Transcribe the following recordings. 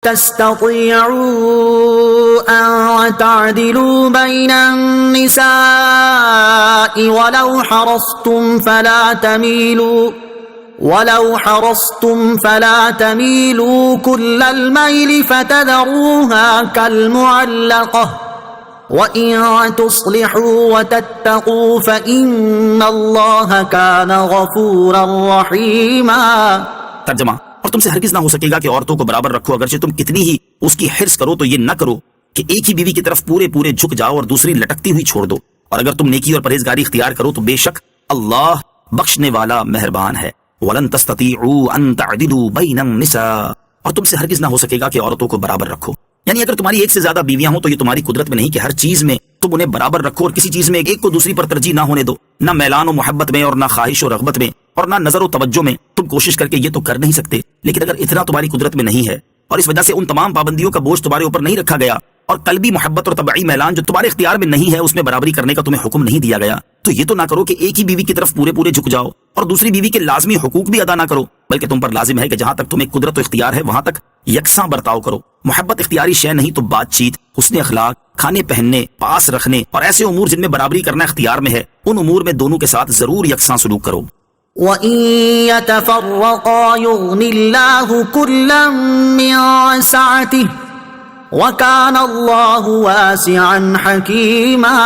تستطيعوا أن تعدلوا بين النساء ولو حرصتم فلا تميلوا كل الميل فتذروها كالمعلقة وَإِن تُصْلِحُوا وَتَتَّقُوا فَإِنَّ اللَّهَ كَانَ غَفُورًا رَحِيمًا۔ ترجمہ: اور تم سے ہرگز نہ ہو سکے گا کہ عورتوں کو برابر رکھو، اگرچہ تم کتنی ہی اس کی حرص کرو تو یہ نہ کرو کہ ایک ہی بیوی کی طرف پورے جھک جاؤ اور دوسری لٹکتی ہوئی چھوڑ دو، اور اگر تم نیکی اور پرہیزگاری اختیار کرو تو بے شک اللہ بخشنے والا مہربان ہے۔ وَلَن تَسْتَطِيعُوا أَن تَعْدِلُوا بَيْنَ النِّسَاءِ، اور تم سے ہرگز نہ ہو سکے گا کہ عورتوں کو برابر رکھو، یعنی اگر تمہاری ایک سے زیادہ بیویاں ہوں تو یہ تمہاری قدرت میں نہیں کہ ہر چیز میں تم انہیں برابر رکھو اور کسی چیز میں ایک کو دوسری پر ترجیح نہ ہونے دو، نہ میلان و محبت میں اور نہ خواہش و رغبت میں اور نہ نظر و توجہ میں۔ تم کوشش کر کے یہ تو کر نہیں سکتے، لیکن اگر اتنا تمہاری قدرت میں نہیں ہے اور اس وجہ سے ان تمام پابندیوں کا بوجھ تمہارے اوپر نہیں رکھا گیا اور قلبی محبت اور طبعی میلان جو تمہارے اختیار میں نہیں ہے اس میں برابری کرنے کا تمہیں حکم نہیں دیا گیا، تو یہ تو نہ کرو کہ ایک ہی بیوی کی طرف پورے جھک جاؤ اور دوسری بیوی کے لازمی حقوق بھی ادا نہ کرو، بلکہ تم پر لازم ہے کہ جہاں تک تمہیں قدرت و اختیار ہے وہاں تک یکساں برتاؤ کرو۔ محبت اختیاری شے نہیں تو بات چیت، حسن اخلاق، کھانے پہننے، پاس رکھنے اور ایسے امور جن میں برابری کرنا اختیار میں ہے، ان امور میں دونوں کے ساتھ ضرور یکساں سلوک کرو۔ وَإِن يَتَفَرَّقَا يُغْنِ اللَّهُ كُلًّا مِّن سَعَتِهِ وَكَانَ اللَّهُ وَاسِعًا حَكِيمًا۔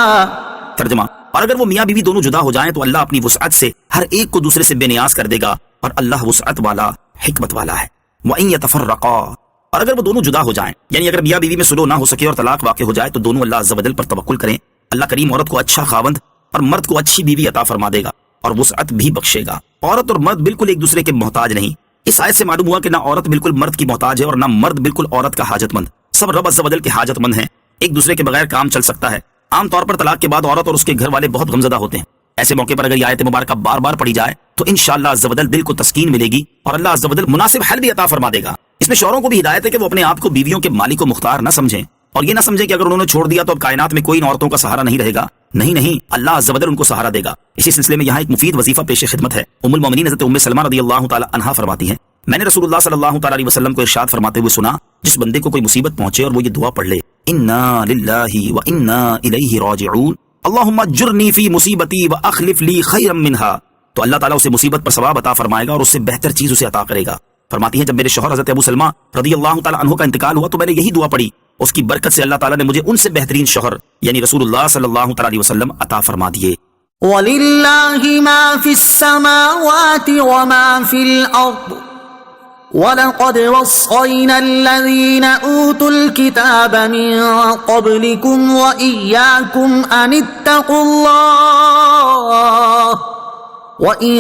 ترجمہ: اور اگر وہ میاں بیوی دونوں جدا ہو جائیں تو اللہ اپنی وسعت سے ہر ایک کو دوسرے سے بے نیاز کر دے گا، اور اللہ وسعت والا، حکمت والا ہے۔ وَإِن يَتَفَرَّقَا، اور اگر وہ دونوں جدا ہو جائیں، یعنی اگر میاں بیوی میں صلح نہ ہو سکے اور طلاق واقع ہو جائے تو دونوں اللہ عز و جل پر توکل کریں، اللہ کریم عورت کو اچھا خاوند اور مرد کو اچھی بیوی عطا فرما دے گا اور وسعت بھی بخشے گا۔ عورت اور مرد بالکل ایک دوسرے کے محتاج نہیں۔ اس آیت سے معلوم ہوا کہ نہ عورت بالکل مرد کی محتاج ہے اور نہ مرد بالکل عورت کا حاجت مند، سب رب عز و جل کے حاجت مند ہیں، ایک دوسرے کے بغیر کام چل سکتا ہے۔ عام طور پر طلاق کے بعد عورت اور اس کے گھر والے بہت غمزدہ ہوتے ہیں، ایسے موقع پر اگر یہ آیت مبارکہ بار بار پڑھی جائے تو انشاءاللہ عز و جل دل کو تسکین ملے گی اور اللہ عز و جل مناسب حل بھی عطا فرما دے گا۔ اس میں شوہروں کو بھی ہدایت ہے کہ وہ اپنے آپ کو بیویوں کے مالک و مختار نہ سمجھیں اور یہ نہ سمجھیں کہ اگر انہوں نے چھوڑ دیا تو اب کائنات میں کوئی ان عورتوں کا سہارا نہیں رہے گا۔ نہیں، اللہ عز و جل ان کو سہارا دے گا۔ اسی سلسلے میں یہاں ایک مفید وظیفہ پیش خدمت ہے۔ ام المومنین حضرت ام سلمہ رضی اللہ تعالی عنہا فرماتی ہیں، میں نے رسول اللہ صلی اللہ تعالی علیہ وسلم کو ارشاد فرماتے ہوئے سنا، جس بندے کو کوئی مصیبت پہنچے اور وہ یہ دعا پڑھ لے، انا للہ وانا الیہ راجعون، اللہم اجرنی فی مصیبتی واخلف لی خیرا منہا، تو اللہ تعالیٰ اسے مصیبت پر ثواب عطا فرمائے گا اور اس سے بہتر چیز اسے عطا کرے گا۔ فرماتی ہیں، جب میرے شوہر حضرت ابو سلمہ رضی اللہ تعالیٰ عنہ کا انتقال ہوا تو میں نے یہی دعا پڑھی، اس کی برکت سے اللہ تعالیٰ نے مجھے ان سے بہترین شوہر یعنی رسول اللہ صلی اللہ تعالیٰ علیہ وسلم عطا فرما دیے۔ وَلِلَّهِ مَا فِي السَّمَاوَاتِ وَمَا فِي الْأَرْضِ وَلَقَدْ وَصَّيْنَا الَّذِينَ أُوتُوا الْكِتَابَ مِن قَبْلِكُمْ وَإِيَّاكُمْ أَنِ اتَّقُوا اللَّهَ وَإِن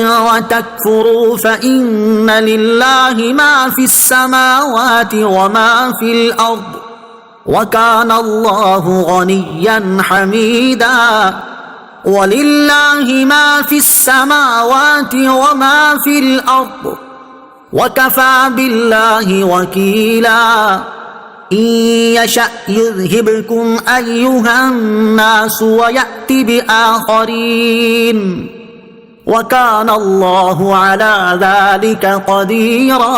تَكْفُرُوا فَإِنَّ لِلَّهِ مَا فِي السَّمَاوَاتِ وَمَا فِي الْأَرْضِ وَكَانَ اللَّهُ غَنِيًّا حَمِيدًا۔ وَلِلَّهِ مَا فِي السَّمَاوَاتِ وَمَا فِي الْأَرْضِ وَكَفَى بِاللَّهِ وَكِيلًا۔ إِن يَشَأْ يُذْهِبْكُمْ أَيُّهَا النَّاسُ وَيَأْتِ بِآخَرِينَ وَكَانَ اللَّهُ عَلَى ذَلِكَ قَدِيرًا۔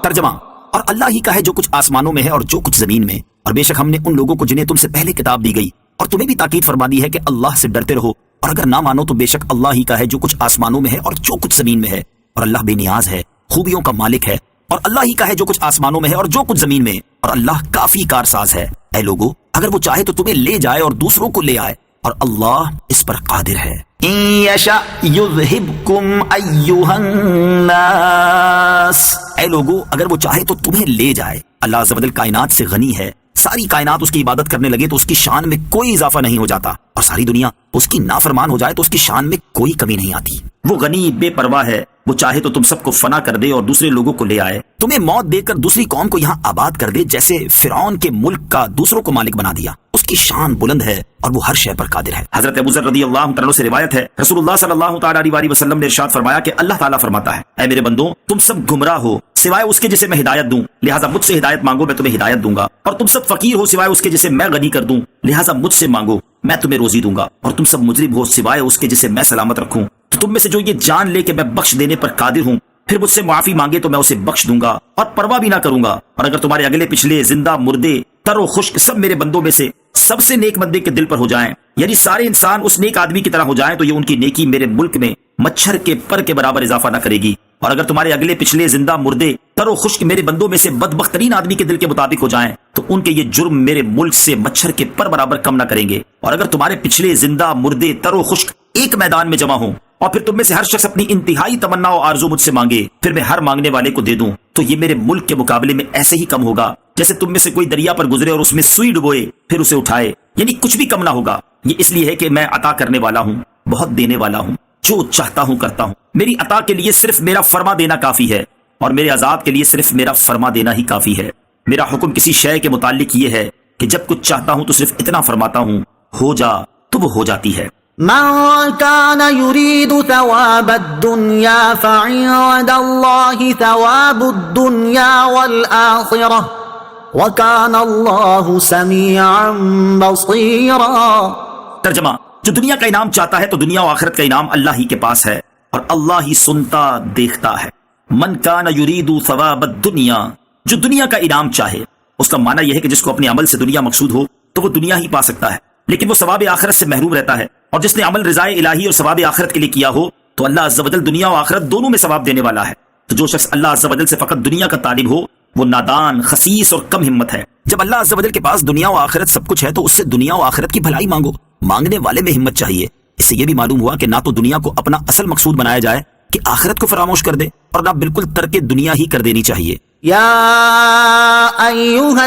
ترجمہ: اور اللہ ہی کا ہے جو کچھ آسمانوں میں ہے اور جو کچھ زمین میں، اور بے شک ہم نے ان لوگوں کو جنہیں تم سے پہلے کتاب دی گئی اور تمہیں بھی تاکید فرما دی ہے کہ اللہ سے ڈرتے رہو، اور اگر نہ مانو تو بے شک اللہ ہی کا ہے جو کچھ آسمانوں میں ہے اور جو کچھ زمین میں ہے، اور اللہ بے نیاز ہے، خوبیوں کا مالک ہے، اور اللہ ہی کا ہے جو کچھ آسمانوں میں ہے اور جو کچھ زمین میں، اور اللہ کافی کارساز ہے۔ اے لوگو، اگر وہ چاہے تو تمہیں لے جائے اور دوسروں کو لے آئے، اور اللہ اس پر قادر ہے۔ ان یشاء یذھبکم ایھا الناس، اے لوگو، اگر وہ چاہے تو تمہیں لے جائے۔ اللہ عز و جل کائنات سے غنی ہے، ساری کائنات اس کی عبادت کرنے لگے تو اس کی شان میں کوئی اضافہ نہیں ہو جاتا، اور ساری دنیا اس کی نافرمان ہو جائے تو اس کی شان میں کوئی کمی نہیں آتی۔ وہ غنی بے پرواہ ہے، وہ چاہے تو تم سب کو فنا کر دے اور دوسرے لوگوں کو لے آئے، تمہیں موت دے کر دوسری قوم کو یہاں آباد کر دے، جیسے فرعون کے ملک کا دوسروں کو مالک بنا دیا۔ اس کی شان بلند ہے اور وہ ہر شے پر قادر ہے۔ حضرت ابو ذر رضی اللہ تعالیٰ سے روایت ہے، رسول اللہ صلی اللہ تعالیٰ علیہ وسلم نے ارشاد فرمایا کہ اللہ تعالیٰ فرماتا ہے، اے میرے بندو، تم سب گمراہ ہو سوائے اس کے جسے میں ہدایت دوں، لہٰذا مجھ سے ہدایت مانگو، میں تمہیں ہدایت دوں گا، اور تم سب فقیر ہو سوائے اس کے جسے میں غنی کر دوں، لہٰذا مجھ سے مانگو، میں تمہیں روزی دوں گا، اور تم سب مجرم ہو سوائے اس کے جسے میں سلامت رکھوں، تو تم میں سے جو یہ جان لے کہ میں بخش دینے پر قادر ہوں، پھر مجھ سے معافی مانگے تو میں اسے بخش دوں گا اور پرواہ بھی نہ کروں گا. اور اگر تمہارے اگلے پچھلے زندہ مردے تر و خشک سب میرے بندوں میں سے سب سے نیک بندے کے دل پر ہو جائیں، یعنی سارے انسان اس نیک آدمی کی طرح ہو جائیں، تو یہ ان کی نیکی میرے ملک میں مچھر کے پر کے برابر اضافہ نہ کرے گی. اور اگر تمہارے اگلے پچھلے زندہ مردے تر و خشک میرے بندوں میں سے بدبخت ترین آدمی کے دل کے مطابق ہو جائیں، تو ان کے یہ جرم میرے ملک سے مچھر کے پر برابر کم نہ کریں گے. اور اگر تمہارے پچھلے زندہ مردے تر و خشک ایک میدان میں جمع ہوں اور پھر تم میں سے ہر شخص اپنی انتہائی تمنا و آرزو مجھ سے مانگے، پھر میں ہر مانگنے والے کو دے دوں، تو یہ میرے ملک کے مقابلے میں ایسے ہی کم ہوگا جیسے تم میں سے کوئی دریا پر گزرے اور اس میں سوئی ڈبوئے پھر اسے اٹھائے، یعنی کچھ بھی کم نہ ہوگا. یہ اس لیے ہے کہ میں عطا کرنے والا ہوں، بہت دینے والا ہوں، جو چاہتا ہوں کرتا ہوں. میری عطا کے لیے صرف میرا فرما دینا کافی ہے اور میرے عذاب کے لیے صرف میرا فرما دینا ہی کافی ہے. میرا حکم کسی شے کے متعلق یہ ہے کہ جب کچھ چاہتا ہوں تو صرف اتنا فرماتا ہوں، ہو جا تو وہ ہو جاتی ہے. من كان يريد ثواب الدنيا فعند الله ثواب الدنيا والآخرة وكان الله سميعا بصيرا. ترجمہ: جو دنیا کا انعام چاہتا ہے تو دنیا و آخرت کا انعام اللہ ہی کے پاس ہے اور اللہ ہی سنتا دیکھتا ہے. من کان یرید ثواب الدنیا، جو دنیا کا انعام چاہے، اس کا معنی یہ ہے کہ جس کو اپنے عمل سے دنیا مقصود ہو تو وہ دنیا ہی پا سکتا ہے، لیکن وہ ثواب آخرت سے محروم رہتا ہے. اور جس نے عمل رضائے الہی اور ثواب آخرت کے لیے کیا ہو تو اللہ عز و جل دنیا و آخرت دونوں میں ثواب دینے والا ہے. تو جو شخص اللہ عز و جل سے فقط دنیا کا طالب ہو وہ نادان، خسیس اور کم ہمت ہے. جب اللہ عز و جل کے پاس دنیا و آخرت سب کچھ ہے تو اس سے دنیا و آخرت کی بھلائی مانگو. مانگنے والے میں ہمت چاہیے. اس سے یہ بھی معلوم ہوا کہ نہ تو دنیا کو اپنا اصل مقصود بنایا جائے کہ آخرت کو فراموش کر دے، اور نہ بالکل ترک دنیا ہی کر دینی چاہیے. یا ایھا